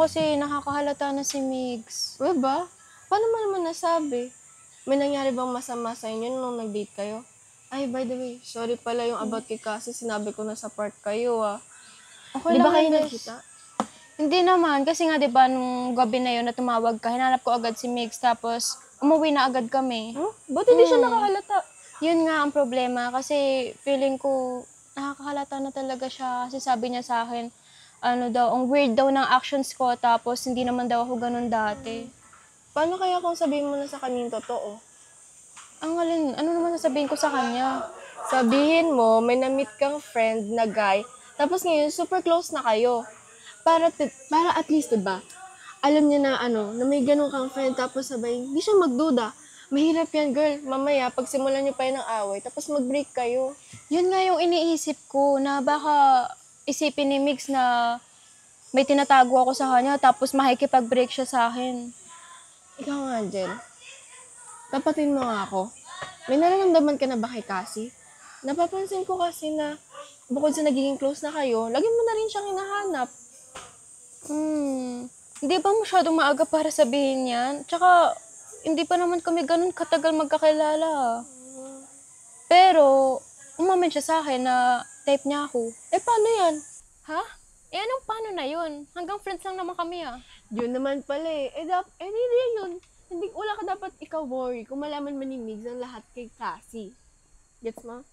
kasi nakakahalata na si Migs. Ba? Paano mo naman nasabi? May nangyari bang masama sa inyo nung nag-date kayo? Ay, by the way, sorry pala yung about kay Cassie. Sinabi ko na sa part kayo, ah. Okay Di ba lang kayo yun, bes. nagkita? Hindi naman, kasi nga 'di ba nung gabi na yun na tumawag ka, hinanap ko agad si Migs, tapos umuwi na agad kami. Huh? Ba't hindi siya nakahalata? Yun nga ang problema, kasi feeling ko nakakahalata na talaga siya. Kasi sabi niya sa akin, ano daw, ang weird daw ng actions ko, tapos hindi naman daw ako ganun dati. Paano kaya kung sabihin mo na sa kanya yung totoo? Ang alin, ano naman sasabihin ko sa kanya? Sabihin mo, may na-meet kang friend na guy, tapos ngayon super close na kayo. Para at least, diba, alam niya na na may ganun kang friend, tapos sabay, hindi siya magduda. Mahirap yan, girl. Mamaya, pag simulan niyo pa yun ng away, tapos mag-break kayo. Yun nga yung iniisip ko, na baka isipin ni Migs na may tinatago ako sa kanya, tapos makikipag-break siya sa akin. Ikaw nga, Angel. Tapatin mo nga ako. May nararamdaman ka na ba kay Cassie? Napapansin ko kasi na bukod sa nagiging close na kayo, lagi mo na rin siyang hinahanap. Hindi ba masyadong maaga para sabihin yan? Tsaka, hindi pa naman kami ganun katagal magkakilala. Pero, umamin siya sa akin na type niya ako. Eh, paano yan? Ha? Eh, anong paano na yun? Hanggang friends lang naman kami ah. Yun naman pala eh. Hindi yun. Hindi, wala ka dapat ikaw worry kung malaman mo ni Migs ang lahat kay Cassie. Gets mo?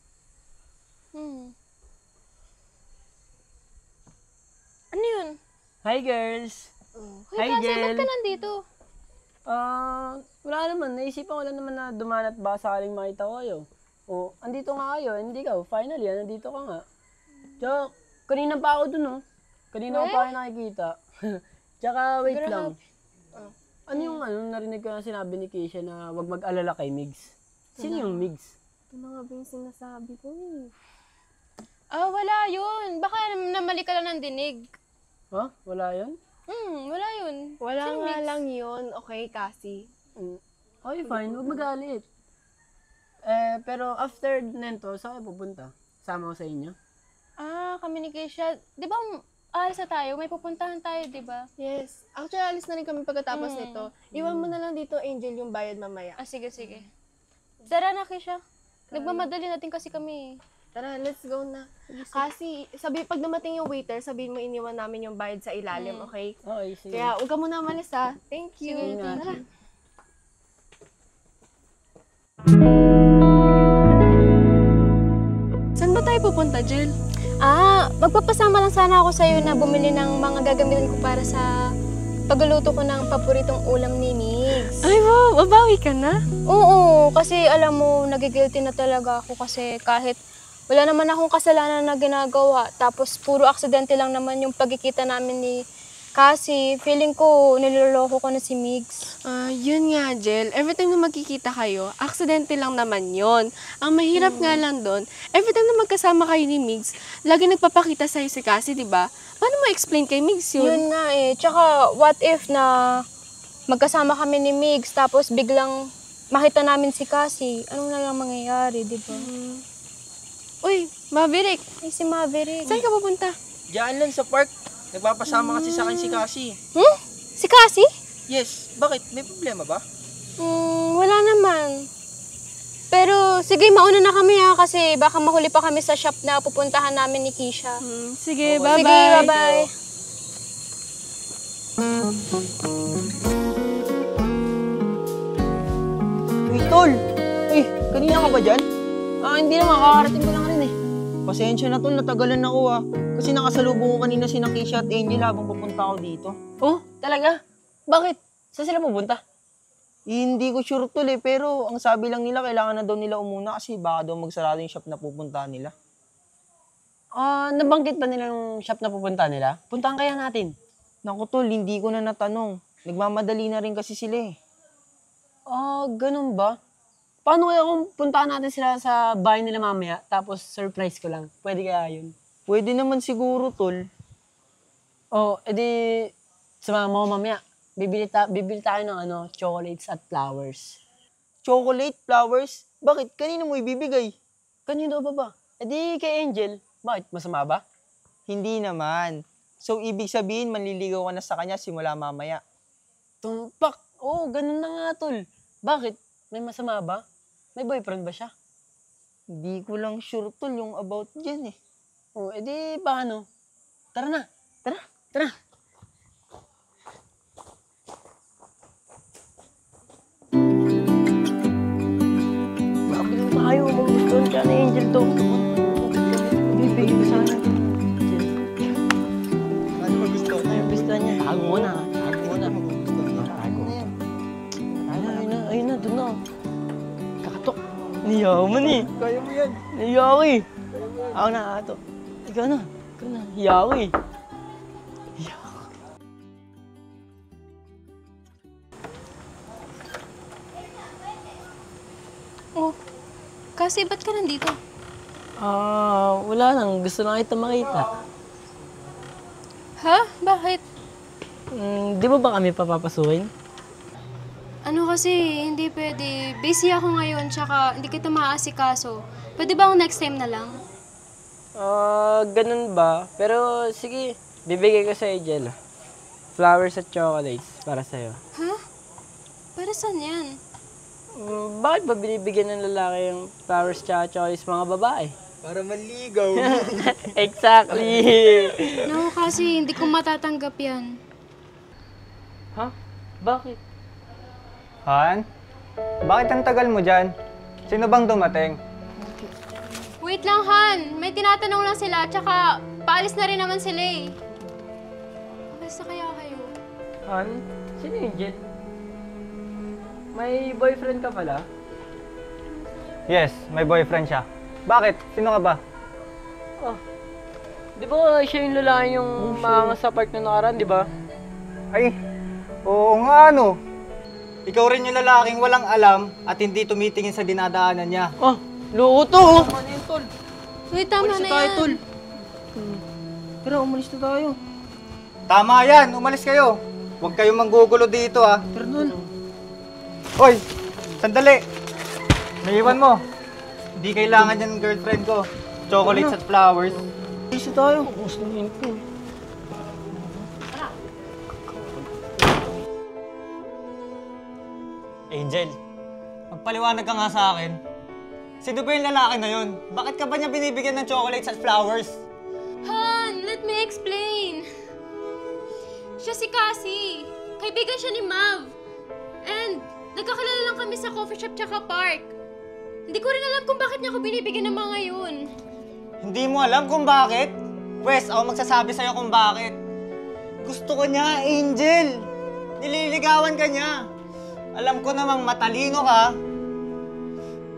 Ano yun? Hi, girls! Hoy, Hi, kasi ba't Jel! ka nandito? Wala naman. Naisipan ko lang naman na dumanat ba sakaling makita ko kayo. O, andito nga kayo. Hindi ka. Finally, nandito ka nga. Tsaka, kanina pa ako dun, oh. Kanina ko pa kayo nakikita. Tsaka, wait lang. Ano yung narinig ko na sinabi ni Keisha na wag mag-alala kay Migs? Sino yung Migs? Ito na nga ba yung sinasabi ko eh. Wala yun. Baka namali ka lang ng dinig. Ha? Wala yun? Wala yun. Wala Sino nga Migs? lang yun, okay, Cassie? Okay, fine. Huwag magalit. Pero after nento, saan kayo pupunta? Sama ko sa inyo? Kami ni Keisha. Di ba, alis na tayo? May pupuntahan tayo, di ba? Yes. Actually, alis na rin kami pagkatapos nito. Iwan mo na lang dito, Angel, yung bayad mamaya. Sige, sige. Tara na, Keisha. Nagmamadali natin kasi kami. Tara, let's go na. Kasi, pag dumating yung waiter, sabihin mo iniwan namin yung bayad sa ilalim, okay? Okay, sige. Kaya, huwag ka muna umalis, ha? Thank you. Sige, thank Tara. Saan ba tayo pupunta, Jill? Magpapasama lang sana ako sa'yo na bumili ng mga gagamitin ko para sa pagluluto ko ng paboritong ulam ni Migs. Ay, wow! Babawi ka na? Oo, kasi alam mo, nagigilty na talaga ako kasi kahit wala naman akong kasalanan na ginagawa, tapos puro aksidente lang naman yung pagkikita namin ni Cassie. Feeling ko, niloloko ko na si Migs. Yun nga, Jill. Every time na magkikita kayo, aksidente lang naman yon. Ang mahirap nga lang doon, every time na magkasama kayo ni Migs, lagi nagpapakita sa'yo si Cassie, di ba? Paano mo explain kay Migs yun? Yun nga eh. Tsaka, what if na magkasama kami ni Migs, tapos biglang makita namin si Cassie? Anong na lang mangyayari, di ba? Uy, Maverick! Ay, si Maverick. Saan ka pupunta? Diyan lang sa park. Nagpapasama kasi sa akin si Cassie. Si Cassie? Yes, bakit? May problema ba? Wala naman. Pero, sige, mauna na kami ha, kasi baka mahuli pa kami sa shop na pupuntahan namin ni Keisha. Sige, Okay. bye-bye. Sige, bye-bye. Uy, tol! Uy, kanina ka ba dyan? Hindi naman. Kakarating ko lang rin eh. Pasensya na tol, natagalan ako ah. Kasi nakasalubong ko kanina si Keisha at Angel habang pupunta ako dito. Oh, talaga? Bakit? Saan sila pupunta? Hindi ko sure tol eh, pero ang sabi lang nila kailangan na daw nila umuna kasi baka daw magsarado yung shop na pupuntahan nila. Nabanggit ba nila yung shop na pupunta nila? Puntahan kaya natin. Naku tol, hindi ko na natanong. Nagmamadali na rin kasi sila eh. Ganun ba? Paano kaya kung puntahan natin sila sa bahay nila mamaya, tapos surprise ko lang? Pwede kaya yun? Pwede naman siguro tol. Edi, sumama mo mamaya. Bibili tayo ng chocolates at flowers. Chocolate, flowers? Bakit? Kanino mo ibibigay? Kanino ba ba? Edi kay Angel. Bakit? Masama ba? Hindi naman. So, ibig sabihin, manliligaw ka na sa kanya simula mamaya. Tumpak! Oo, ganun na nga, tol. Bakit? May masama ba? May boyfriend ba siya? Hindi ko lang sure, tol, yung about dyan eh. Oo, edi paano? Tara na! Tara! Tara! Mabilis tayo, magustuhan siya na Angel to. Bibigyan ko sana. Ano magustuhan na yun? Gustuhan niya. Tago mo na. Tago mo na. Tago na yan. Ayun na, doon na. Kakatok. Niyaw mo ni. Kaya mo yan. Niyaw eh. Ako na, ato. Ikaw na. Ikaw na. Niyaw eh. Oh, kasi ba't ka nandito? Wala lang. Gusto lang kita makita. Ha? Bakit? Di mo ba kami papapasukin? Ano kasi, hindi pwede. Busy ako ngayon, tsaka hindi kita maaasikaso. Pwede ba ako next time na lang? Ganun ba? Pero sige, bibigay ko sa'yo, Jel. Flowers at chocolates para sa'yo. Ha? Para saan yan? Bakit ba binibigyan ng lalaki yung flowers at chocolates mga babae? Para manligaw. Exactly! No, kasi hindi ko matatanggap yan. Ha? Bakit? Han? Bakit ang tagal mo dyan? Sino bang dumating? Wait lang, Han. May tinatanong lang sila, tsaka paalis na rin naman sila eh. Alis na kaya kayo? Han? Sino yung Jel? May boyfriend ka pala? Yes, may boyfriend siya. Bakit? Sino ka ba? Di ba siya yung lalaki yung maangas sa park na nakaraan, di ba? Ay, oo nga ano. Ikaw rin yung lalaking walang alam at hindi tumitingin sa dinadaanan niya. Loko to! Oh. Wait, tama na yan. Tara, umalis na tayo. Tama yan, umalis kayo. Huwag kayong manggugulo dito ah. Tara nun. Hoy, sandali. Naiwan mo. Hindi kailangan yan ng girlfriend ko. Chocolates at flowers. Umalis na tayo. Angel, magpaliwanag ka nga sa akin. Sino ba yung lalaki na yun? Bakit ka ba niya binibigyan ng chocolates at flowers? Han, let me explain. Siya si Cassie. Kaibigan siya ni Mav. And nagkakilala lang kami sa coffee shop tsaka park. Hindi ko rin alam kung bakit niya ako binibigyan ng mga yun. Hindi mo alam kung bakit? Pwes, ako magsasabi sa'yo kung bakit. Gusto ko niya, Angel. Nililigawan ka niya. Alam ko namang matalino ka.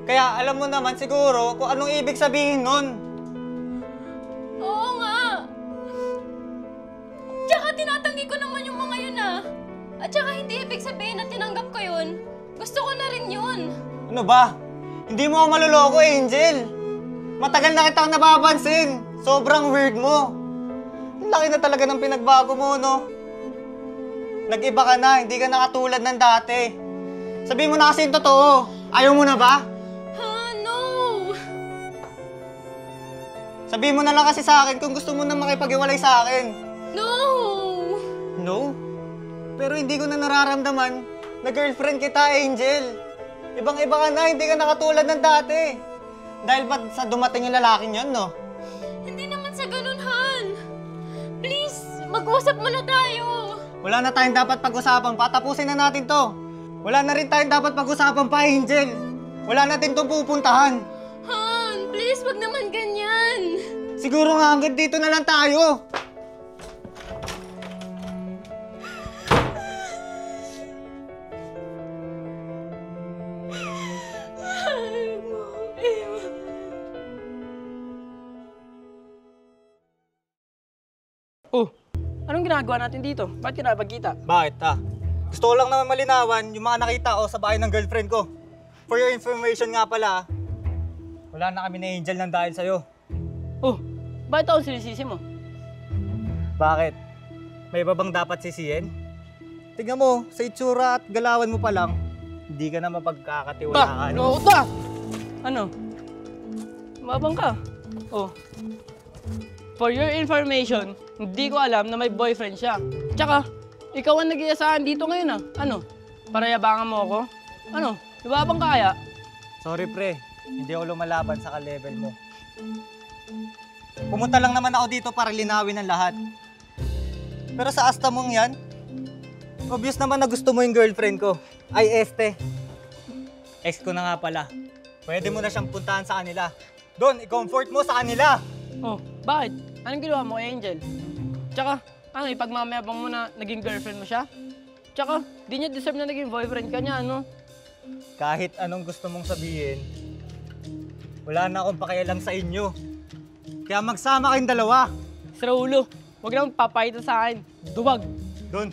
Kaya alam mo naman siguro kung anong ibig sabihin nun. Oo nga. Tsaka tinatanggi ko naman yung mga yun ah. At tsaka hindi ibig sabihin na tinanggap ko yun. Gusto ko na rin yun. Ano ba? Hindi mo ako maluloko, Angel. Matagal na kitang napapansin. Sobrang weird mo. Ang laki na talaga ng pinagbago mo, no? Nag-iba ka na, hindi ka na katulad ng dati. Sabihin mo na kasi yung totoo. Ayaw mo na ba? Ha, no. Sabihin mo na lang kasi sa akin kung gusto mo na makipag-iwalay sa akin. No. No? Pero hindi ko na nararamdaman na girlfriend kita, Angel. Ibang-iba ka na, hindi ka na katulad ng dati. Dahil ba sa dumating yung lalaking yun, no? Hindi naman sa ganun, Han. Please, mag-usap muna tayo. Wala na tayong dapat pag-usapan pa. Tapusin na natin to. Wala na rin tayong dapat pag-usapan pa, Angel. Wala natin itong pupuntahan. Han, please, wag naman ganyan. Siguro nga hanggang dito na lang tayo. Oh, anong ginagawa natin dito? Bakit ka napagkita? Bakit, Gusto ko lang naman malinawan yung mga nakita ko sa bahay ng girlfriend ko. For your information nga pala, wala na kami na Angel ng dahil sa'yo. Oh, bakit ako sinisisi mo? Bakit? May iba bang dapat sisihin? Tingnan mo, sa itsura at galawan mo pa lang, hindi ka na mapagkakatiwalaan. Loko to! Ano? Mabang ka? Oh. For your information, hindi ko alam na may boyfriend siya. Tsaka, ikaw ang nag-iasahan dito ngayon ah. Ano? Parayabangan mo ako? Ano? Di ba bang kaya? Sorry pre, hindi ako lumalaban sa ka-level mo. Pumunta lang naman ako dito para linawin ang lahat. Pero sa asta mong yan, obvious naman na gusto mo yung girlfriend ko. Ay, ex ko na nga pala. Pwede mo na siyang puntahan sa kanila. Doon, i-comfort mo sa kanila. Oh, bakit? Anong ginawa mo kay Angel? Tsaka, ano, ipagmamayabang mo na naging girlfriend mo siya? Tsaka, di niya deserve na naging boyfriend ka niya, ano? Kahit anong gusto mong sabihin, wala na akong pakialam sa inyo. Kaya magsama kayong dalawa. Si Raulo, huwag naman papayita sa akin. Duwag. Doon.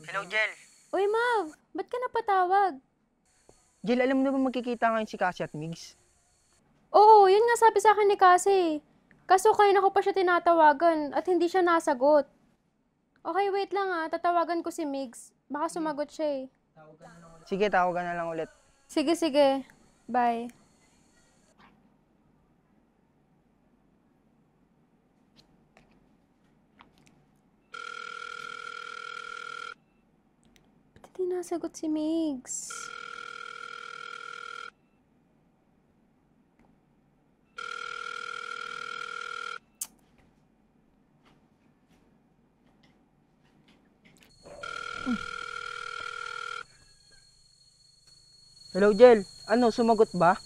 Hello, Jel. Uy, Mav, ba't ka napatawag? Jel, alam mo na ba magkikita ngayon si Cassie at Migs? Oo, yun nga sabi sa akin ni Cassie. Kaso kayo na ko pa siya tinatawagan at hindi siya nasagot. Okay, wait lang tatawagan ko si Migs. Baka sumagot siya eh. Sige, tawagan na lang ulit. Sige, sige. Bye. Ba't hindi nasagot si Migs? Hello, Jel. Ano, sumagot ba?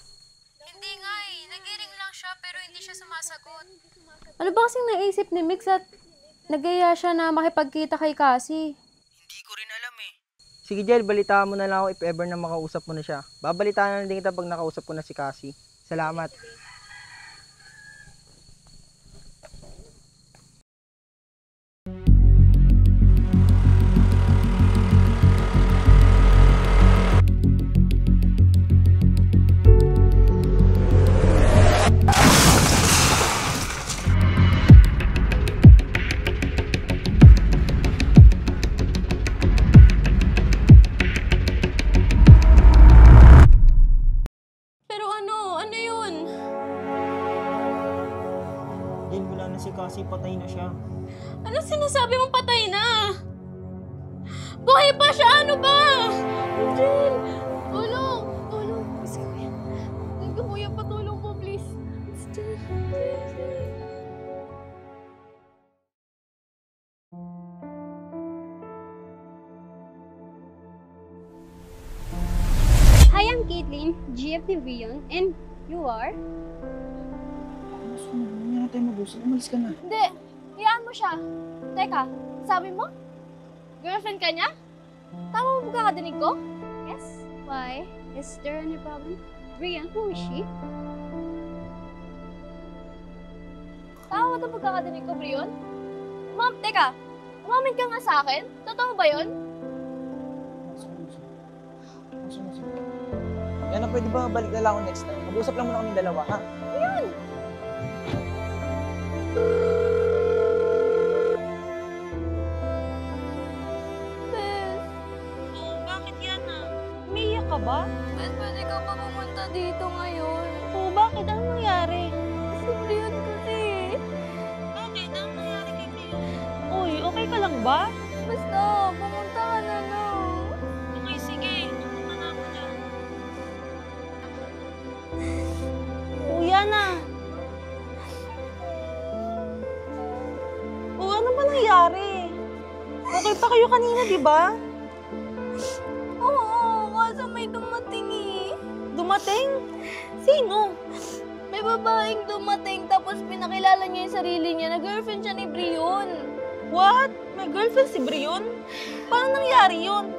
Hindi nga eh. Nag-iring lang siya pero hindi siya sumasagot. Ano ba kasing naisip ni Migs at nagaya siya na makipagkita kay Cassie? Hindi ko rin alam eh. Sige, Jel, balitaan mo na lang ako if ever na makausap mo na siya. Babalitaan na din kita pag nakausap ko na si Cassie. Salamat. Pero ano? Ano yun? Jel, wala na si Cassie. Patay na siya. Ano sinasabi mong patay na? Buhay pa siya! Ano ba? Angel! Tulong! Tulong! Please, kuya. Kuya, patulong po, please. Hi, I'm Caitlin, GF ni Rion, and you are? Hindi na tayo mag-usap. Umalis ka na. Hindi! Iyaan mo siya. Teka, sabi mo? Girlfriend ka niya? Tama mo pagkakadinig ko? Yes. Why? Is there any problem? Rion, who is she? Tama mo ito pagkakadinig ko, Brion? Teka, umamin ka nga sa akin? Totoo ba yun? Yan, pwede ba balik na lang ako next time? Mag-usap lang muna kami dalawa, ha? Bakit yan umiiyak ka ba? Pwede ka pa pumunta dito ngayon. Bakit? Anong nangyari? Si Brion kasi. Bakit? Anong nangyari kay Leo? Uy, okay ka lang ba? Basta, pumunta ka na lang. Okay, sige. Pumunta na ako dyan. Kuya na. Ano ba nangyari? Okay pa kayo kanina, di ba? Oo, kaso may dumating eh. Dumating? Sino? May babaeng dumating tapos pinakilala niya yung sarili niya na girlfriend siya ni Brion. What? May girlfriend si Brion? Paano nangyari yun?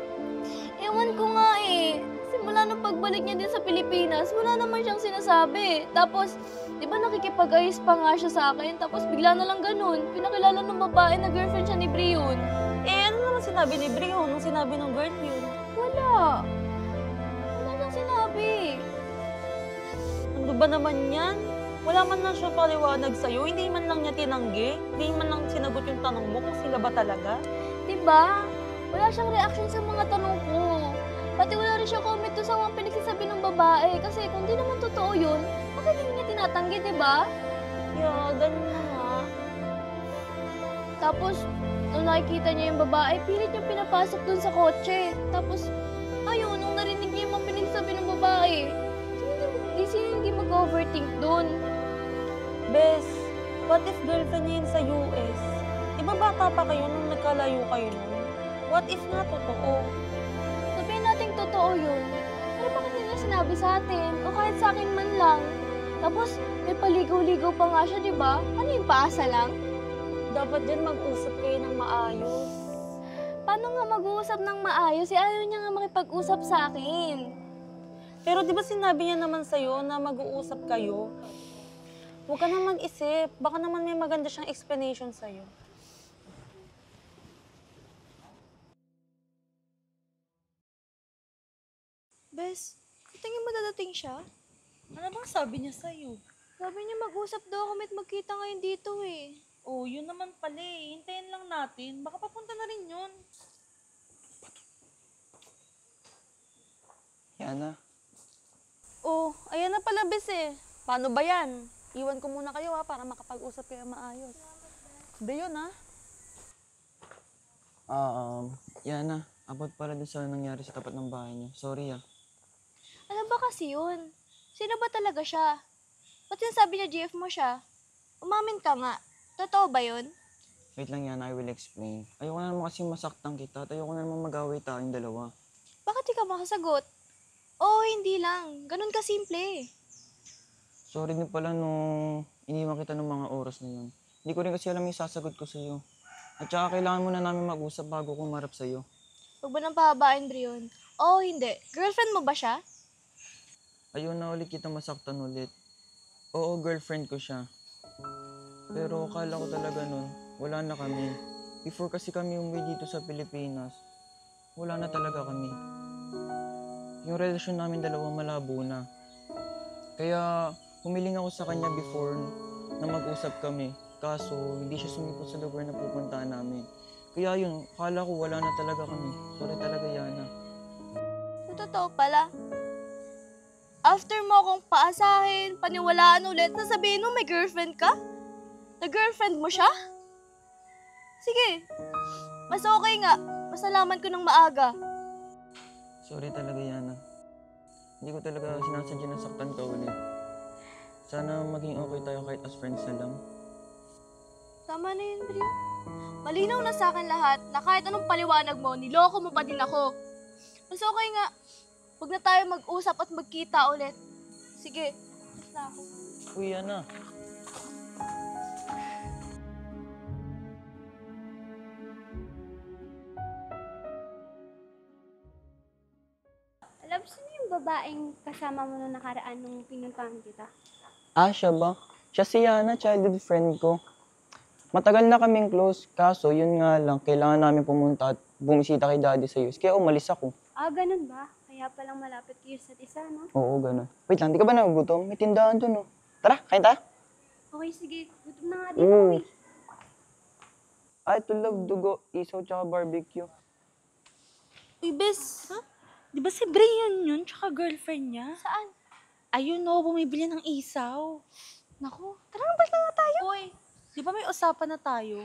Ewan ko nga eh. Simula nung pagbalik niya din sa Pilipinas, wala naman siyang sinasabi. Tapos, di ba nakikipag-ayos pa nga siya sa akin? Tapos bigla na lang ganun. Pinakilala ng babae na girlfriend siya ni Brion. Eh, ano naman sinabi ni Brio nung sinabi ng girl yun? Wala. Wala nang sinabi. Ano ba naman yan? Wala man lang siya paliwanag sa'yo, hindi man lang niya tinanggi, hindi man lang sinagot yung tanong mo kung sila ba talaga. Diba? Wala siyang reaction sa mga tanong ko. Pati wala rin siya comment doon sa mga pinagsasabi ng babae. Kasi kung di naman totoo yun, bakit hindi niya tinatanggi, diba? Yeah, ganun na nga. Tapos, nung nakikita niya yung babae, pilit niya pinapasok doon sa kotse. Tapos, ayun, nung narinig niya yung mga pinagsasabi ng babae, sino hindi mag-overthink doon? Bes, what if girlfriend niya yun sa US? Diba bata pa kayo nung nagkalayo kayo nun? What if nga totoo? Sabihin natin totoo yun. Pero bakit hindi niya sinabi sa atin? O kahit sa akin man lang. Tapos, may paligaw-ligaw pa nga siya, di ba? Ano yung paasa lang? Dapat dyan mag-usap kayo ng maayos. Paano nga mag-uusap ng maayos? Ayaw niya nga makipag-usap sa akin. Pero di ba sinabi niya naman sa'yo na mag-uusap kayo? Huwag ka na mag-isip. Baka naman may maganda siyang explanation sa'yo. Bes, tingin mo dadating siya? Ano bang sabi niya sa'yo? Sabi niya mag-usap daw kami at magkita ngayon dito eh. Oh, yun naman pala eh. Hintayin lang natin. Baka papunta na rin yun. Yana, Oh, ayan na pala, Bes eh. Paano ba yan? Iwan ko muna kayo para makapag-usap kayo maayos. Brion Yana, abot pala din sa nangyari sa tapat ng bahay niyo. Sorry Ano ba kasi yun? Sino ba talaga siya? Ba't sinasabi niya GF mo siya? Umamin ka nga. Totoo ba yun? Wait lang Yana, I will explain. Ayoko na naman kasi masaktan kita at ayoko na naman mag-away tayong dalawa. Bakit di ka makasagot? Oo, hindi lang. Ganun ka simple. Sorry din pala nung iniwan kita ng mga oras na yun. Hindi ko rin kasi alam yung sasagot ko sa'yo. At saka kailangan muna namin mag-usap bago ko marap sa'yo. Huwag ba nang pahabain, Brion? Oo, hindi. Girlfriend mo ba siya? Ayun na ulit kita masaktan ulit. Oo, girlfriend ko siya. Pero akala ko talaga nun, wala na kami. Before kasi kami umuwi dito sa Pilipinas, wala na talaga kami. Yung relasyon namin dalawa malabo na. Kaya humiling ako sa kanya before na mag-usap kami. Kaso hindi siya sumipot sa lugar na pupuntahan namin. Kaya yun, akala ko wala na talaga kami. Sorry talaga, Yana. Sa totoo pala. After mo akong paasahin, paniwalaan ulit, sasabihin mo may girlfriend ka? Na-girlfriend mo siya? Sige. Mas okay nga. Mas nalaman ko ng maaga. Sorry talaga, Yana. Hindi ko talaga sinasadya na saktan ka ulit. Sana maging okay tayo kahit as friends na lang. Tama na yun, Brio. Malinaw na sa akin lahat na kahit anong paliwanag mo, niloko mo pa din ako. Mas okay nga. Huwag na tayo mag-usap at magkita ulit. Sige, mas na ako. Uy, Yana. Alam, sino yung babaeng kasama mo nung nakaraan nung pinuntahan kita? Siya ba? Siya si Yana, childhood friend ko. Matagal na kaming close, kaso yun nga lang, kailangan namin pumunta at bumisita kay daddy sa US, kaya umalis ako. Ganun ba? Kaya palang malapit kayo sa isa, no? Oo, ganun. Wait lang, di ka ba nagugutom? May tindahan dun, oh. Tara, kain tayo. Okay, sige. Gutom na nga din ako eh. Ito love, dugo, isaw, tsaka barbecue. Uy, Bes, di ba si Brion yun, tsaka girlfriend niya? Saan? Ayun no, bumibili ng isaw. Naku, tara na, balik na tayo. Uy, di ba may usapan na tayo?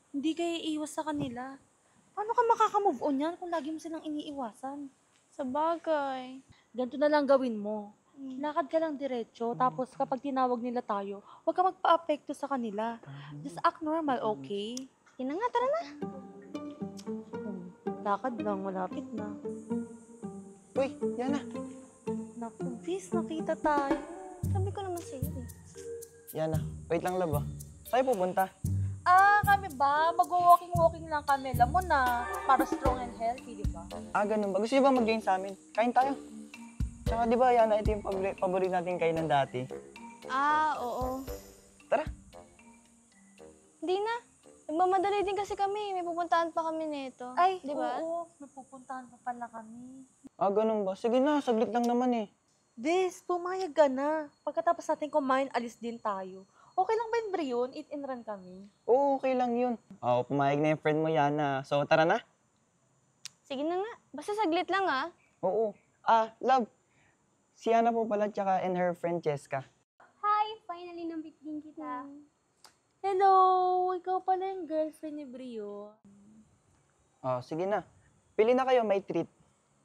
Hindi kayo iiwas sa kanila. Paano ka makaka-move on yan kung lagi mo silang iniiwasan? Sa bagay. Ganito na lang gawin mo. Lakad ka lang diretso, tapos kapag tinawag nila tayo, huwag ka magpa-apekto sa kanila. Just act normal, okay? Yun na nga, tara na. Lakad lang, malapit na. Uy, Yana. Naku, bis, nakita tayo. Sabi ko naman sa'yo eh. Yana, wait lang love, Saan pupunta? Kami ba? Mag-walking-walking lang kami. Alam mo na, para strong and healthy, di ba? Ganun ba? Gusto niyo ba mag-join sa amin? Kain tayo. Tsaka di ba, Yana, ito yung paborito natin kainan dati. Oo. Tara. Hindi na. Nagmamadali din kasi kami. May pupuntahan pa kami nito. Ay, di ba? oo. May pupuntahan pa pala kami. Ah, ganun ba? Sige na, saglit lang naman eh. Des, pumayag ka na. Pagkatapos natin kumain, alis din tayo. Okay lang ba yun, Brion? Eat and run kami. Oo, okay lang yun. Oo, pumayag na yung friend mo, Yana. So, tara na. Sige na nga. Basta saglit lang ah. Oo. Love. Si Yana po pala, tsaka and her friend Cheska. Hi! Finally, nambit din kita. Hello! Ikaw pala yung girlfriend ni Brion. Sige na. Pili na kayo, may treat.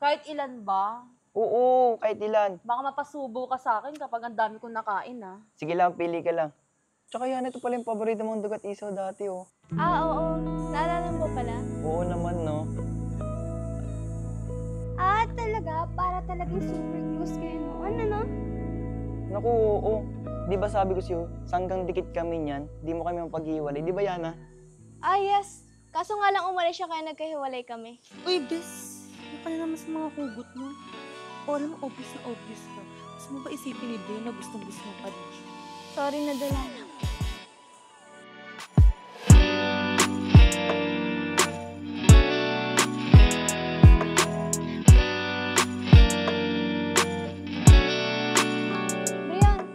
Kahit ilan ba? Oo, kahit ilan. Baka mapasubo ka sa akin kapag ang dami kong nakain, ah. Sige lang, pili ka lang. Tsaka Yana, ito pala yung paborito mong dugat isaw dati, oh. Oo. Naalala mo pala? Oo naman, no? Talaga? Para talagang super close kayo noon, ano? Naku, oo. Di ba sabi ko sa'yo, sanggang dikit kami niyan, di mo kami mapaghiwalay. Di ba, Yana? Yes. Kaso nga lang umalis siya kaya nagkahiwalay kami. Uy, Bes! Ano ka na naman sa mga hugot mo? O, alam mo, obvious na obvious ka. Gusto mo ba isipin ni Brion na gustong-gusto mo pa din siya? Sorry na dala lang.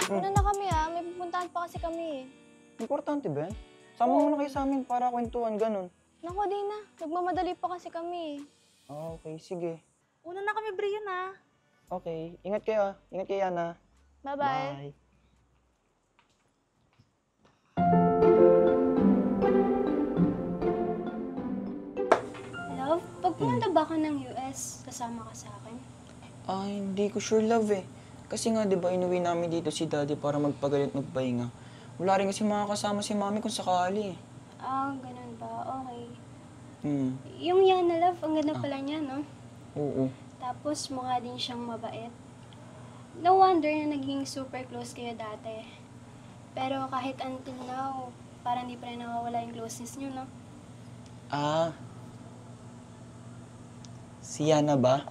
Una na kami may pupuntahan pa kasi kami Importante ba yan? Sama mo na kayo sa amin para kwentuhan, ganun. Naku, di na. Nagmamadali pa kasi kami Okay, sige. Una na kami, Brion, ah. Okay, ingat kayo, ah. Ingat kayo, Yana. Bye-bye. Love, pag pumunta ba ka ng US, kasama ka sa akin? Hindi ko sure, love eh. Kasi nga, di ba, inuwi namin dito si daddy para magpagalit magpahinga. Wala rin kasi makakasama si mami kung sakali eh. Ganun ba? Okay. Hmm, Yung Yana, love, ang ganda pala niya, no? oo. Tapos, mukha din siyang mabait. No wonder na naging super close kayo dati. Pero kahit until now, parang di pa rin nawawala yung closeness niyo, no? Si Yana ba?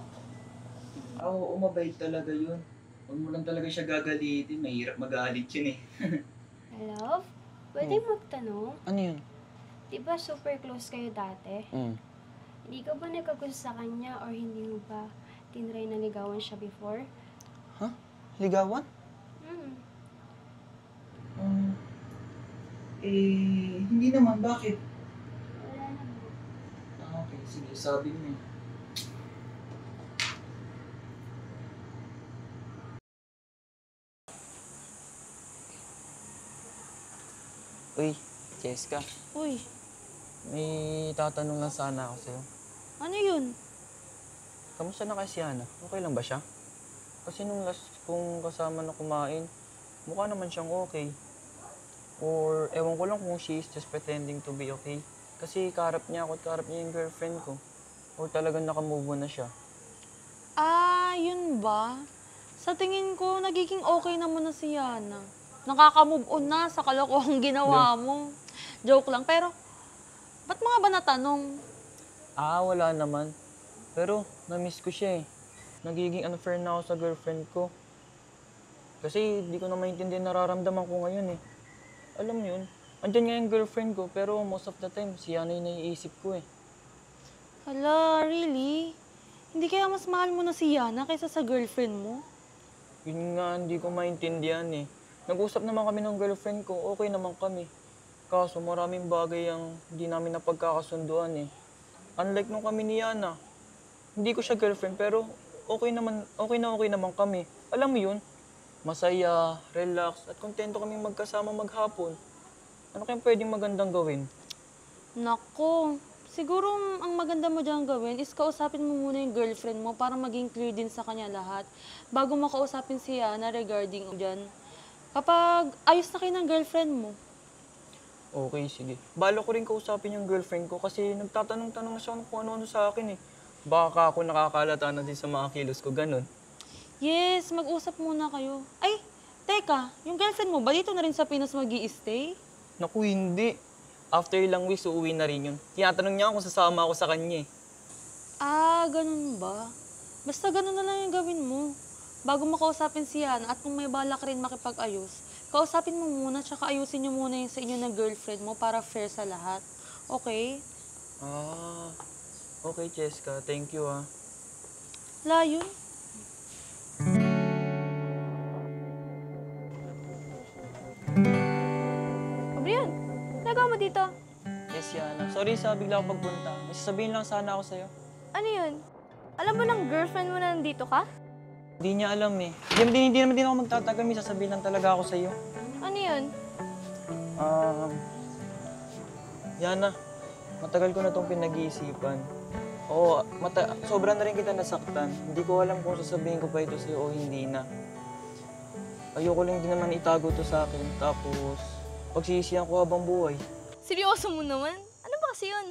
Oo, mabait talaga yun. Huwag mo lang talaga siya gagalitin. Mahirap magalit yun eh. Love, pwede magtanong? Ano yun? Di ba super close kayo dati? Hindi ka ba nagkagusto sa kanya or hindi mo ba tinry na ligawan siya before? Ligawan? Hindi naman. Bakit? Wala naman. Okay, sige. Sabi mo eh. Uy, Cheska. Uy, May tatanong lang sana ako sa'yo. ano yun? Kamusta na kay si Yana? Okay lang ba siya? Kasi nung last kong kasama na kumain, mukha naman siyang okay. Or ewan ko lang kung she is just pretending to be okay. Kasi kaharap niya ako at kaharap niya yung girlfriend ko. Or talagang nakamove on na siya. Yun ba? Sa tingin ko, nagiging okay naman na si Yana. Nakaka-move on na sa kalokohang ginawa mo. Joke lang, pero ba't mga ba natanong? Wala naman. Pero na-miss ko siya eh. Nagiging unfair na ako sa girlfriend ko. Kasi di ko na maintindihan nararamdaman ko ngayon eh. Alam mo yun, andyan nga yung girlfriend ko pero most of the time si Yana yung naiisip ko eh. Hala, really? Hindi kaya mas mahal mo na si Yana kaysa sa girlfriend mo? Yun nga, hindi ko maintindihan eh. Nag-usap naman kami ng girlfriend ko, okay naman kami. Kaso maraming bagay ang hindi namin napagkakasunduan eh. Unlike nung kami ni Yana, hindi ko siya girlfriend pero okay naman kami. Alam mo yun, masaya, relax, at kontento kaming magkasama maghapon. Ano kayang pwedeng magandang gawin? Nako, siguro ang maganda mo dyan gawin is kausapin mo muna yung girlfriend mo para maging clear din sa kanya lahat bago mo kausapin si Yana regarding dyan. Kapag ayos na kayo ng girlfriend mo. Okay, sige. Bala ko rin kausapin yung girlfriend ko kasi nagtatanong-tanong na siya kung ano-ano sa akin eh. Baka ako nakakalata na din sa mga kilos ko, ganun. Yes, mag-usap muna kayo. Ay, teka, yung girlfriend mo ba dito na rin sa Pinas mag-i-stay? Naku, hindi. After ilang weeks, uuwi na rin yun. Tinatanong niya ako kung sasama ako sa kanya eh. Ganun ba? Basta ganun na lang yung gawin mo. bago mo kausapin si Yana at kung may balak rin makipag-ayos, kausapin mo muna tsaka ayusin niyo muna yung sa inyo ng girlfriend mo para fair sa lahat. Okay? Ah, okay, Cheska. Thank you, ah. Wala yun. O Brian, nagawa mo dito? Yes, Yana. Sorry sa bigla ako pagpunta. May sasabihin lang sana ako sa'yo. Ano yun? Alam mo ng girlfriend mo na nandito ka? Hindi niya alam eh. Hindi naman din ako magtatagal. May sasabihin lang talaga ako sa'yo. Ano yun? Yana, matagal ko na itong pinag-iisipan. Oo, sobra na rin kita nasaktan. Hindi ko alam kung sasabihin ko pa ito sa'yo o hindi na. Ayoko lang din naman itago to sa akin. Tapos, pagsisisihan ko habang buhay. Seryoso mo naman? Ano ba kasi yun?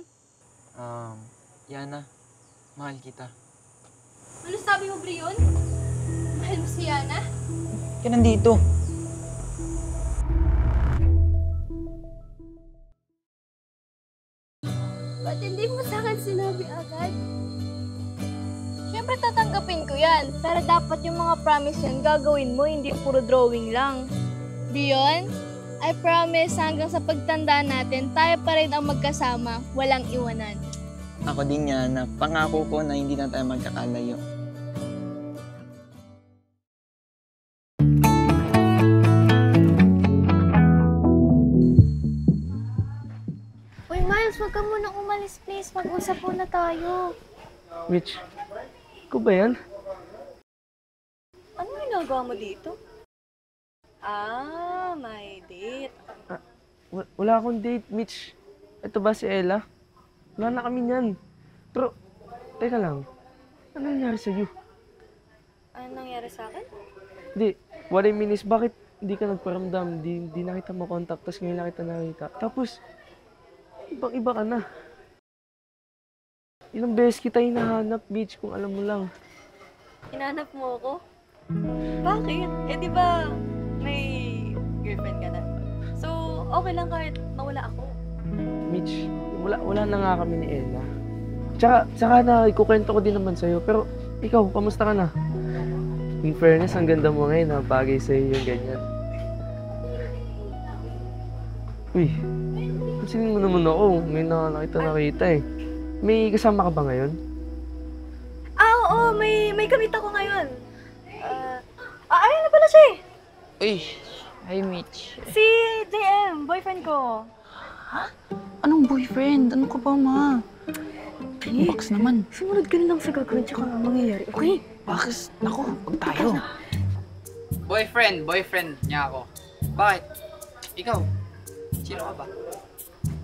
Yana, mahal kita. Ano sabi mo, Brion? Mahal mo si Yana? Kaya nandito. Ba't hindi mo sa akin sinabi agad? Siyempre tatanggapin ko yan. Pero dapat yung mga promise yan gagawin mo, hindi puro drawing lang. Beyond, I promise hanggang sa pagtanda natin, tayo pa rin ang magkasama, walang iwanan. Ako din Yana, pangako ko na hindi na tayo magkakalayo. Uy, Miles, wag ka munang umalis, please. Mag-usap muna tayo. Mitch, ikaw ba yan? Ano ginagawa mo dito? Ah, may date. Wala akong date, Mitch. Ito ba si Ella? Wala na kami niyan. Pero, teka lang. Ano nangyari sa'yo? Ano nangyari sa akin? Hindi, what I mean is, bakit hindi ka nagparamdam? Di na kita makontak, tapos ngayon lang kita nakita. Tapos, ibang-iba ka na. Ilang beses kita hinahanap, Mitch, kung alam mo lang. Hinanap mo ako? Bakit? Eh, di ba may girlfriend ka na? So, okay lang kahit mawala ako. Mitch, wala na nga kami ni Ella. Tsaka na, ikukwento ko din naman sa'yo. Pero, ikaw, kamusta ka na? In fairness, ang ganda mo ngayon, bagay sa'yo yung ganyan. Uy, pansinin mo naman ako. May nakita eh. May kasama ka ba ngayon? Ah, oo, may kamit ako ngayon. Ayun na pala siya eh. Uy, hi Mitch. Si JM, boyfriend ko. Anong boyfriend? Ano ka ba, ma? Box naman. Sumunod ka na lang sa gagawin tsaka mangyayari, okay? Bakit? Ako, huwag tayo. Boyfriend niya ako. Bakit? Ikaw, sino ka ba?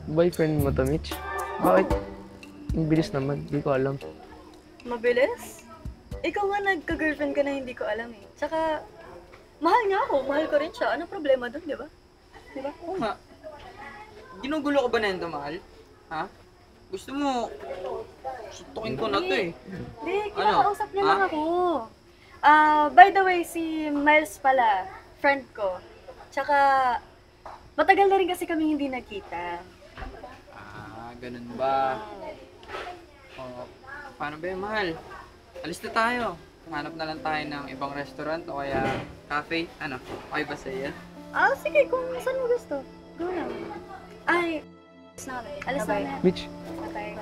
Boyfriend mo to, Mitch? Bakit? Ang bilis naman, di ko alam. Mabilis? Ikaw nga nagka-girlfriend ka na hindi ko alam eh. Tsaka, mahal nga ako, mahal ko rin siya. Ano problema doon, di ba? Di ba? Oo nga. Ginugulo ko ba na yun, mahal? Ha? Gusto mo, sutukin ko na to eh. Hindi, kinakausap niya lang ako. By the way, si Miles pala, friend ko. Tsaka, matagal na rin kasi kami hindi nagkita. Ganun ba? Paano ba yun, mahal? Alis na tayo. Hanap na lang tayo ng ibang restaurant o kaya cafe. Ano? Okay ba sa'yo? Sige, kung saan mo gusto. Go na. Ay, alis na na. Mitch, Okay.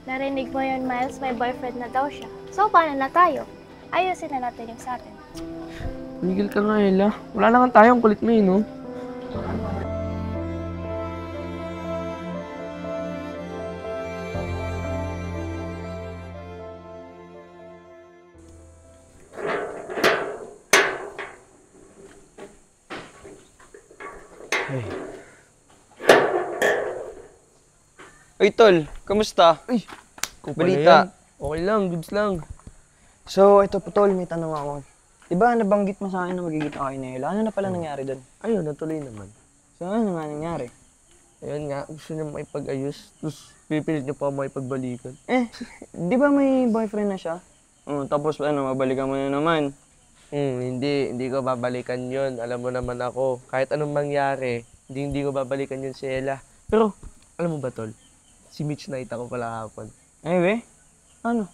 Narinig mo yun, Miles, may boyfriend na daw siya. So, paano na tayo? Ayusin na natin yung sa atin. tumigil ka nga, Ella. Wala na nga tayong kulit mo eh, no? Uy, tol, kamusta? Ay, ikaw pala Balita. yan. Okay lang, goods lang. So, ito po, tol, may tanong ako. Diba, nabanggit mo sa akin na magigita kayo na Ella? Ano na pala nangyari doon? Ayun, natuloy naman. So, ano nga nangyari? Ayun nga, gusto niya makipag-ayos, tapos pipilit niya pa makipagbalikan. Di ba may boyfriend na siya? Tapos ano, mabalikan mo na naman. Hindi ko babalikan yun. Alam mo naman ako, kahit anong mangyari, hindi ko babalikan yun si Ella. Pero, alam mo ba, tol? Si Mitch nakita ko pala hapon. Ay, be? Ano?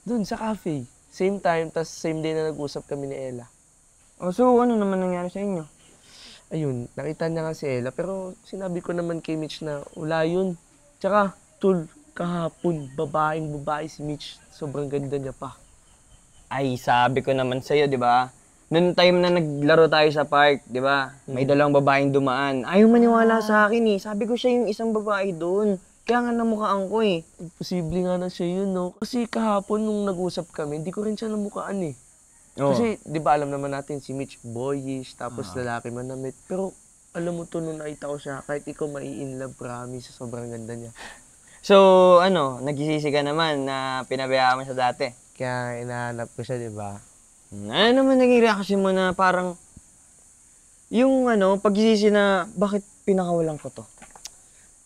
Doon, sa cafe. Same time, tas same day na nag-usap kami ni Ella. O so, ano naman nangyari sa inyo? Ayun, nakita niya nga si Ella, pero sinabi ko naman kay Mitch na wala yun. Tsaka, tol, kahapon, babae si Mitch. Sobrang ganda niya pa. Ay, sabi ko naman sa'yo, di ba? Noong time na naglaro tayo sa park, di ba? May dalawang babaeng dumaan. Ayaw maniwala sa akin eh. Sabi ko siya yung isang babae doon. Kaya nga namukhaan ko eh. Posible nga na siya yun, no? Kasi kahapon nung nag-usap kami, hindi ko rin siya namukaan eh. Kasi, di ba alam naman natin, si Mitch boyish, tapos lalaki manamit. Pero, alam mo to, nung nakita ko siya, kahit ikaw mai-inlove, promise, sobrang ganda niya. So, ano, nagsisisi ka naman na pinabayaan mo siya dati? Kaya inahanap ko siya, di ba? Ano naman naging reaction mo na parang, yung ano, pagsisisi na, bakit pinakawalan ko to?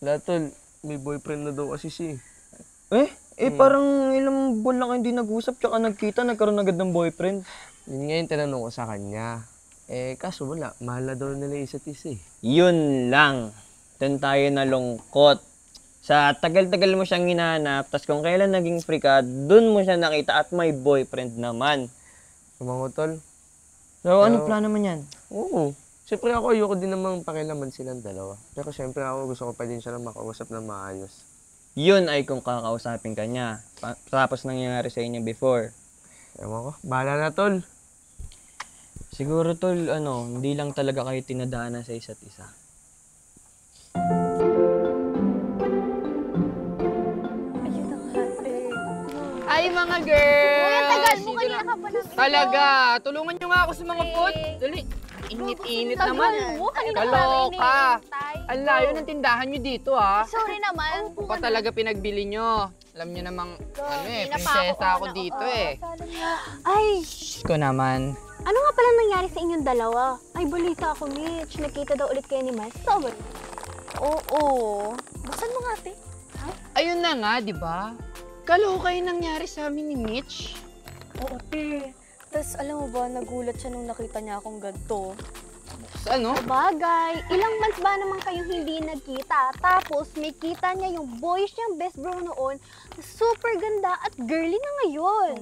Wala, tol, may boyfriend na daw kasi siya eh. Parang ilang buwan lang kayo hindi nag-usap, tsaka nagkita, nagkaroon agad ng boyfriend. Yun nga yung tinanong ko sa kanya. Kaso wala, mahal na daw nila isa't isa eh. Yun lang. Doon tayo nalungkot. Sa tagal-tagal mo siyang hinahanap, tas kung kailan naging free ka, doon mo siya nakita at may boyfriend naman. Kumango, tol. So, ano plano mo yan? Oo. Siyempre ako, ayoko din namang pakilaman silang dalawa. Pero siyempre ako, gusto ko pa din siya na makausap na maayos. Yun ay kung kakausapin ka niya. Tapos nangyayari sa inyo before. Ewan ko, bahala na, tol. Siguro, tol, hindi lang talaga kayo tinadaanan sa isa't isa. Ay, mga girls! Uy, ang tagal mo. Kanina ka pa namin. Talaga! Tulungan nyo nga ako sa mga food. Dali. Init-init naman. Kaloka! Ang layo ng tindahan nyo dito, ha? Sorry naman. Pa talaga pinagbili nyo. Alam nyo namang, prinsesa ako dito, eh. Ay, Ko naman. ano nga pala nangyari sa inyong dalawa? Ay, balita ako, Mitch. Nakita daw ulit kayo ni Miles. Totoo ba? Oo. Buksan mo nga, te. Ayun na nga, di ba? Kaloka yung nangyari sa amin ni Mitch. Oo, te. Tapos alam mo ba, nagulat siya nung nakita niya akong ganito. Ano? Bagay. Ilang months ba naman kayong hindi nagkita? Tapos, may kita niya yung boyish niyang best bro noon. Super ganda at girly na ngayon.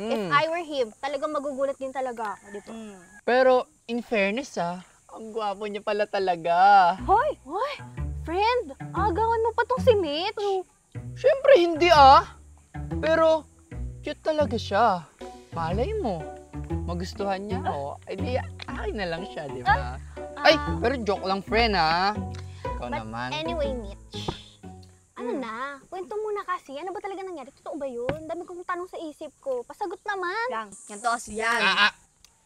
If I were him, talagang magugulat din talaga ako, di ba? Pero, in fairness, ang gwapo niya pala talaga. Hoy! Hoy! Friend, agawan mo pa tong si Mitch. Siyempre hindi Pero, cute talaga siya. Malay mo, magustuhan niya ako. Ay di, akin na lang siya, di ba? Ay, pero joke lang, friend, Ikaw But naman. anyway, Mitch. Ano na? Kwento muna kasi. Ano ba talaga nangyari? Totoo ba yun? Dami kong tanong sa isip ko. Pasagot naman. Ganito kasi yan.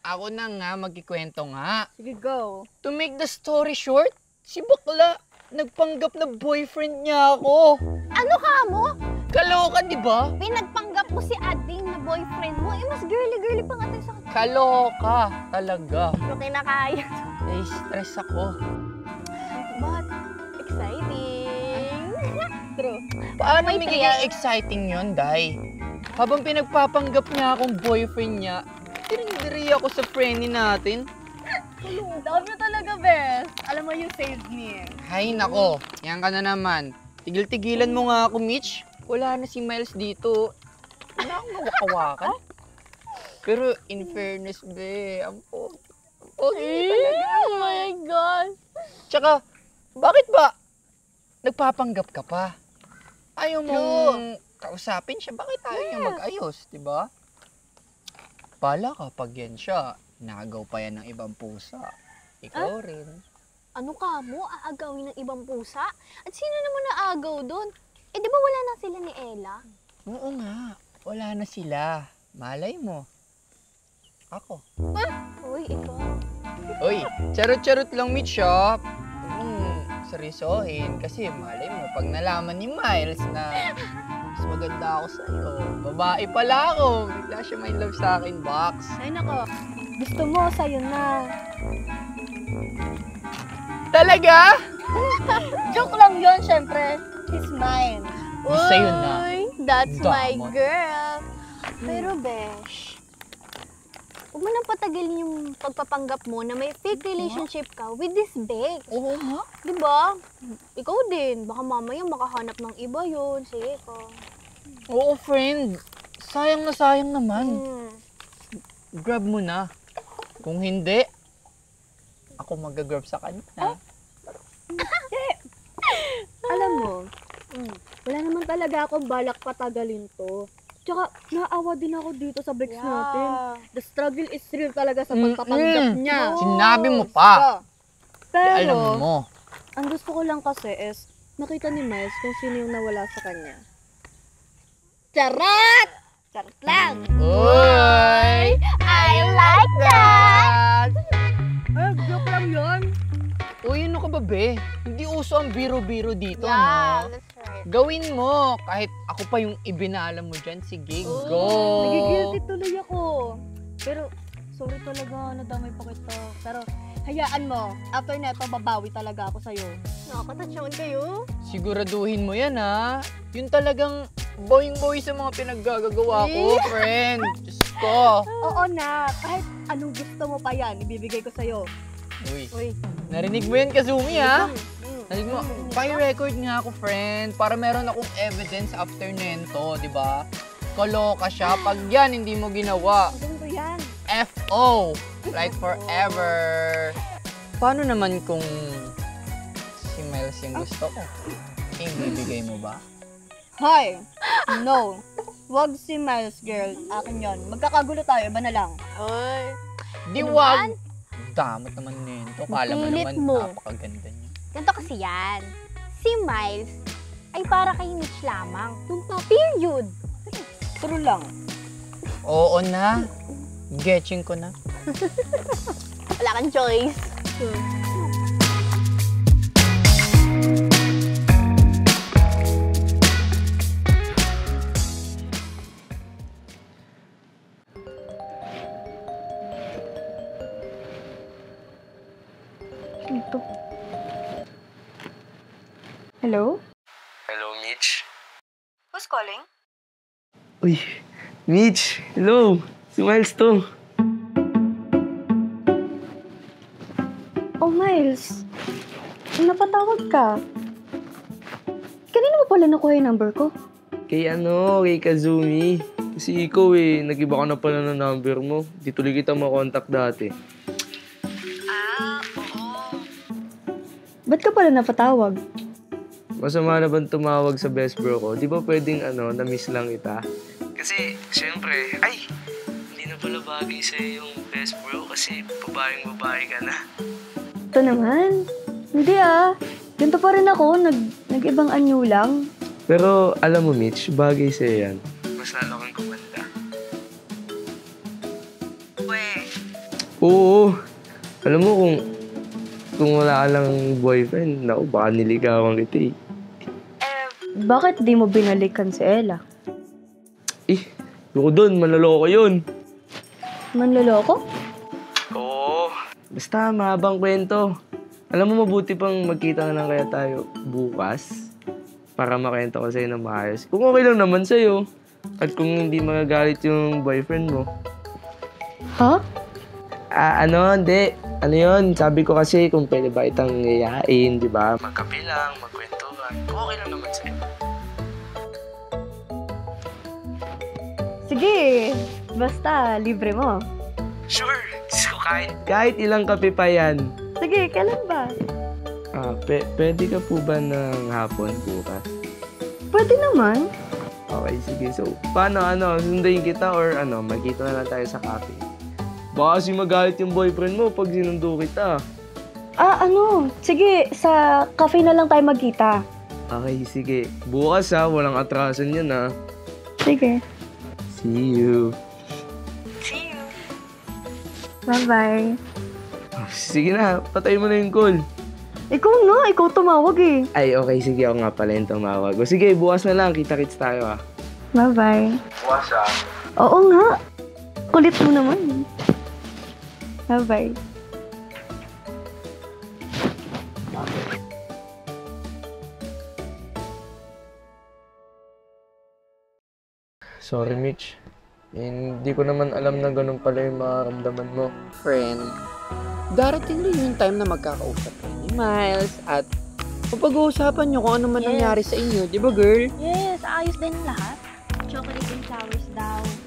Ako na nga, magkikwento nga. Sige, go. To make the story short, si bakla, nagpanggap na boyfriend niya ako. Ano ka mo? Kaloka, di ba? Pinagpanggap mo si Ading na boyfriend mo. Mas girly-girly pa nga tayo sa kanya. Kaloka, talaga. Okay na kaya. Stress ako. But, exciting. True. Paano May magiging thrill. exciting yun, Day? Habang pinagpapanggap niya akong boyfriend niya, tinindiri ako sa friendly natin. Dami talaga, Bes. Alam mo, you saved me. Hay nako, yan ka na naman. Tigil-tigilan mo nga ako, Mitch. Wala na si Miles dito. Wala akong mawakawakan. Pero in fairness, be, ang pogi talaga. Oh my God. Tsaka, bakit ba nagpapanggap ka pa? Ayaw mong kausapin siya. Bakit ayaw niya mag-ayos, di ba? Bala ka pag yan siya. Nagaw pa yan ng ibang pusa. Ikaw rin. Ano ka mo? Aagawin ng ibang pusa? At sino naman naagaw doon? Eh, di ba wala na sila ni Ella? Oo nga. Wala na sila. Malay mo. Ako. Uy, ikaw. Uy, charot-charot lang, Mitch, seryosohin. Kasi malay mo, pag nalaman ni Miles na mas maganda ako sa'yo, babae pala ako. Bigla siya may love sa akin, Box. Ay, nako. Gusto mo, sa'yo na. Talaga? Joke lang yun, syempre. He's mine. Sa'yo na. Uy, that's my Damot. girl. Pero, Besh, huwag mo nang patagilin yung pagpapanggap mo na may fake relationship ka with this Bex. Oo nga. Diba? Ikaw din. Baka mamaya makahanap ng iba yun. Sige ka. Oo, friend. sayang na sayang naman. Grab mo na. Kung hindi, ako mag-grab sa kanya. Alam mo, wala naman talaga akong balak patagalin to. Tsaka, naawa din ako dito sa Bex natin. The struggle is real talaga sa pagpapanggap niya. Sinabi mo pa. Pero, Alam mo. ang gusto ko lang kasi is, nakita ni Miles kung sino yung nawala sa kanya. Charot! Charot lang! Uy! I like that! Joke lang yun. Uy, ano ka ba, be? Hindi uso ang biro-biro dito, Yeah, no? that's right. Gawin mo. Kahit ako pa yung ibinala mo dyan. Sige, go! Nagigilty tuloy ako. Pero, sorry talaga, nadamay pa kita. Pero, hayaan mo. After neto, babawi talaga ako sa'yo. Nakakatatsyawan kayo? Siguraduhin mo yan, ha? Yun talagang boing-boy sa mga pinaggagawa ko, friend. Diyos ko. Oo na. Kahit anong gusto mo pa yan, ibibigay ko sa'yo. Uy, narinig mo yan, Kazumi, ha? Narinig mo, pa-record nga ako, friend, para meron akong evidence after nento, di ba? Kaloka siya. Pag yan, hindi mo ginawa. Ano yan? F.O. Like forever. Paano naman kung si Miles yung gusto ko? Ibibigay mo ba? Hoy! No. Wag si Miles, girl. Akin yon. Magkakagulo tayo, iba na lang. Hoy. Di wag. Damot naman nito. Kala mo Pilit naman mo. napakaganda niya. Ganito kasi yan. Si Miles ay para kay Mitch lamang. Period. True lang. Oo na. Getching ko na. Wala kang choice. Ito. Hello? Hello, Mitch. Who's calling? Uy, Mitch. Hello. Si Miles to. Oh, Miles. Napatawag ka. Kanina mo pala nakuha yung number ko? Kay Kazumi. Kasi ikaw nag-iba ka na pala ng number mo. Di tuloy kita makontak dati. Ba't ka pala napatawag? Masama na bang tumawag sa best bro ko? Di ba pwedeng na-miss lang kita? Kasi, syempre, hindi na pala bagay sa'yo yung best bro kasi babaeng-babae ka na. Ito naman. Hindi Ganito pa rin ako. Nag-ibang anyo lang. Pero, alam mo Mitch, bagay sa'yo yan. Mas lalo kang kumanda. Oo. Alam mo kung wala ka lang boyfriend, naku, baka niligawan kita Bakit di mo binalikan si Ella? Loko doon, manloloko yun. Manloloko? Oo. Basta, mahabang kwento. Alam mo, mabuti pang magkita na lang kaya tayo bukas para makwento ko sa'yo ng maayos. Kung okay lang naman sa'yo at kung hindi magagalit yung boyfriend mo. Ha? Hindi. Ano yun? Sabi ko kasi kung pwede ba itang yayain, di ba? Magkape lang, magkwentuhan. Kung okay lang naman sa'yo. Sige. Basta, libre mo. Sure. Diyos ko, kahit ilang kape pa yan. Sige, kailan ba? Pwede ka po ba ng hapon bukas? Pwede naman. Okay, sige. So, paano, sundayin kita or magkita na lang tayo sa cafe? Baka kasi magalit yung boyfriend mo pag sinundo kita. Sige, sa cafe na lang tayo magkita. Okay, sige. Bukas walang atrasan yan Sige. See you. Bye-bye. Sige na, patay mo na yung call. Ikaw tumawag Ay, okay, sige. Ako nga pala yung tumawag. O sige, bukas na lang. Kita-kits tayo Bye-bye. Bukas Oo nga. Kulit mo naman. Bye-bye. Sorry, Mitch. Hindi ko naman alam na ganun pala yung mararamdaman mo. Friend, darating rin yung time na magkakausap kayo ni Miles at pag-uusapan nyo kung ano man nangyari sa inyo. Di ba, girl? Yes, ayos din lahat. Chocolate din flowers daw.